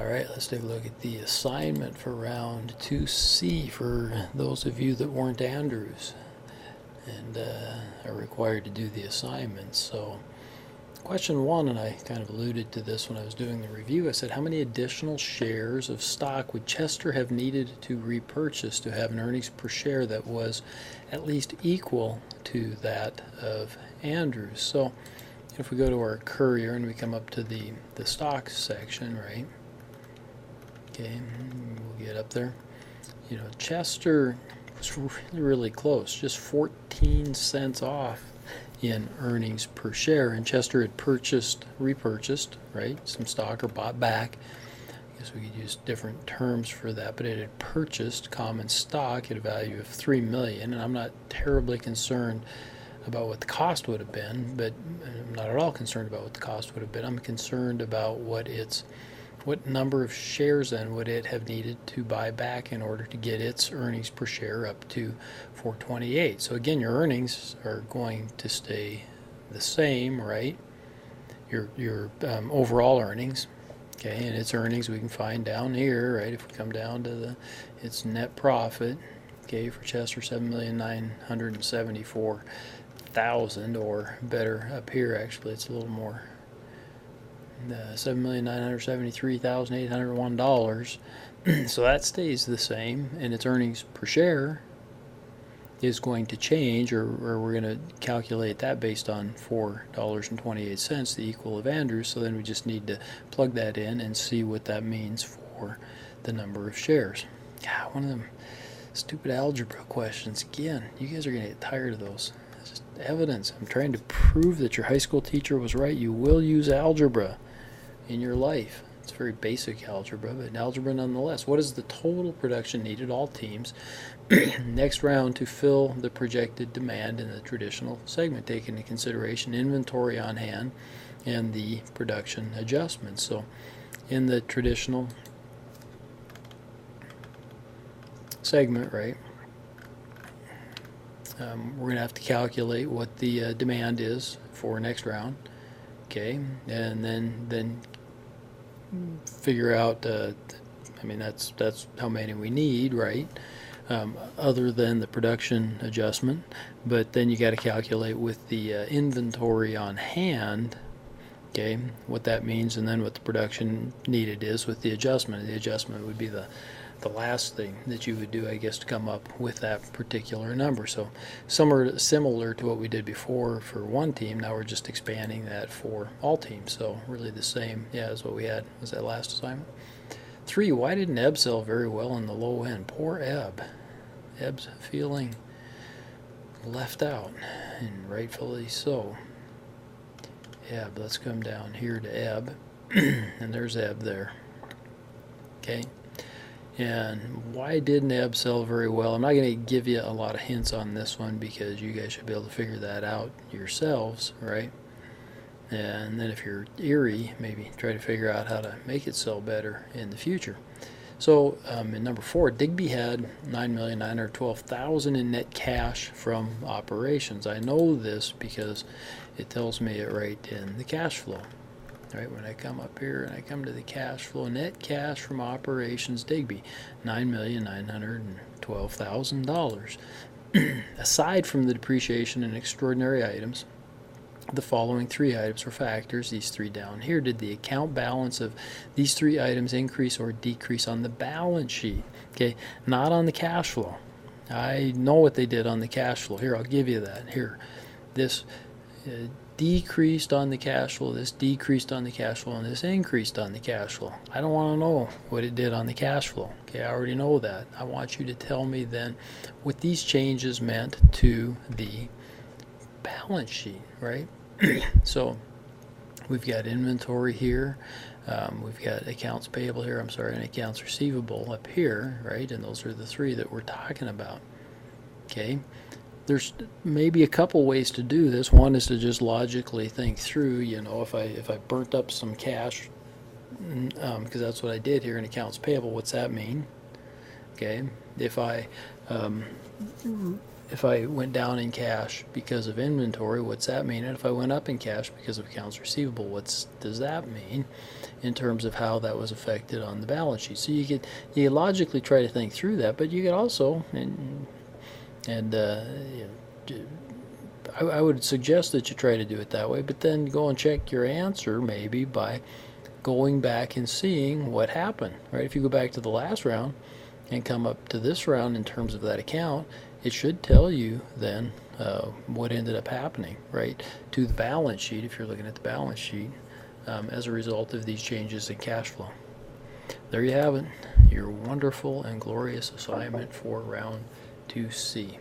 Alright, let's take a look at the assignment for round 2C for those of you that weren't Andrews and are required to do the assignments. So question 1, and I kind of alluded to this when I was doing the review, I said how many additional shares of stock would Chester have needed to repurchase to have an earnings per share that was at least equal to that of Andrews? So if we go to our Courier and we come up to the stocks section, right? Okay, we'll get up there. You know, Chester was really close, just 14 cents off in earnings per share, and Chester had repurchased, right, some stock or bought back. I guess we could use different terms for that, but it had purchased common stock at a value of $3 million, and I'm not terribly concerned about what the cost would have been, but I'm not at all concerned about what the cost would have been. I'm concerned about what number of shares then would it have needed to buy back in order to get its earnings per share up to 428. So again, your earnings are going to stay the same, right? Your overall earnings, okay, and its earnings we can find down here, right? If we come down to its net profit, okay, for Chester, 7,974,000, or better up here, actually, it's a little more. $7,973,801. So that stays the same, and its earnings per share is going to change, or we're going to calculate that based on $4.28, the equal of Andrews. So then we just need to plug that in and see what that means for the number of shares. God, one of them stupid algebra questions. Again, you guys are going to get tired of those. It's just evidence. I'm trying to prove that your high school teacher was right. You will use algebra in your life. It's very basic algebra, but algebra nonetheless. What is the total production needed, all teams, next round to fill the projected demand in the traditional segment, taking into consideration inventory on hand and the production adjustments? So in the traditional segment, right, we're going to have to calculate what the demand is for next round, okay, and then figure out, I mean, that's how many we need, right, other than the production adjustment. But then you got to calculate with the inventory on hand, okay, what that means, and then what the production needed is with the adjustment. The adjustment would be the last thing that you would do, I guess, to come up with that particular number. So similar to what we did before for one team, now we're just expanding that for all teams. So really the same, yeah, as what we had. Was that last assignment? 3, why didn't Ebb sell very well in the low end? Poor Ebb. Ebb's feeling left out, and rightfully so. Ebb, let's come down here to Ebb, and there's Ebb there. Okay. And why didn't Ebb sell very well? I'm not going to give you a lot of hints on this one because you guys should be able to figure that out yourselves, right? And then if you're Erie, maybe try to figure out how to make it sell better in the future. So in number 4, Digby had $9,912,000 in net cash from operations. I know this because it tells me it right in the cash flow. Right, when I come up here and I come to the cash flow, net cash from operations, Digby, $9,912,000. Aside from the depreciation and extraordinary items, the following 3 items were factors, these 3 down here. Did the account balance of these 3 items increase or decrease on the balance sheet? Okay, not on the cash flow. I know what they did on the cash flow. Here, I'll give you that. Here, this decreased on the cash flow, this decreased on the cash flow, and this increased on the cash flow. I don't want to know what it did on the cash flow. Okay, I already know that. I want you to tell me then what these changes meant to the balance sheet, right? So we've got inventory here, we've got accounts payable here, and accounts receivable up here, right? And those are the 3 that we're talking about. Okay, there's maybe a couple ways to do this. One is to just logically think through, you know, if I burnt up some cash, because that's what I did here in accounts payable, what's that mean? Okay, if I if I went down in cash because of inventory, what's that mean? And if I went up in cash because of accounts receivable, what does that mean in terms of how that was affected on the balance sheet? So you could logically try to think through that, but you could also I would suggest that you try to do it that way, but then go and check your answer maybe by going back and seeing what happened, right? If you go back to the last round and come up to this round in terms of that account, it should tell you then what ended up happening, right, to the balance sheet if you're looking at the balance sheet as a result of these changes in cash flow. There you have it, your wonderful and glorious assignment for round 2C.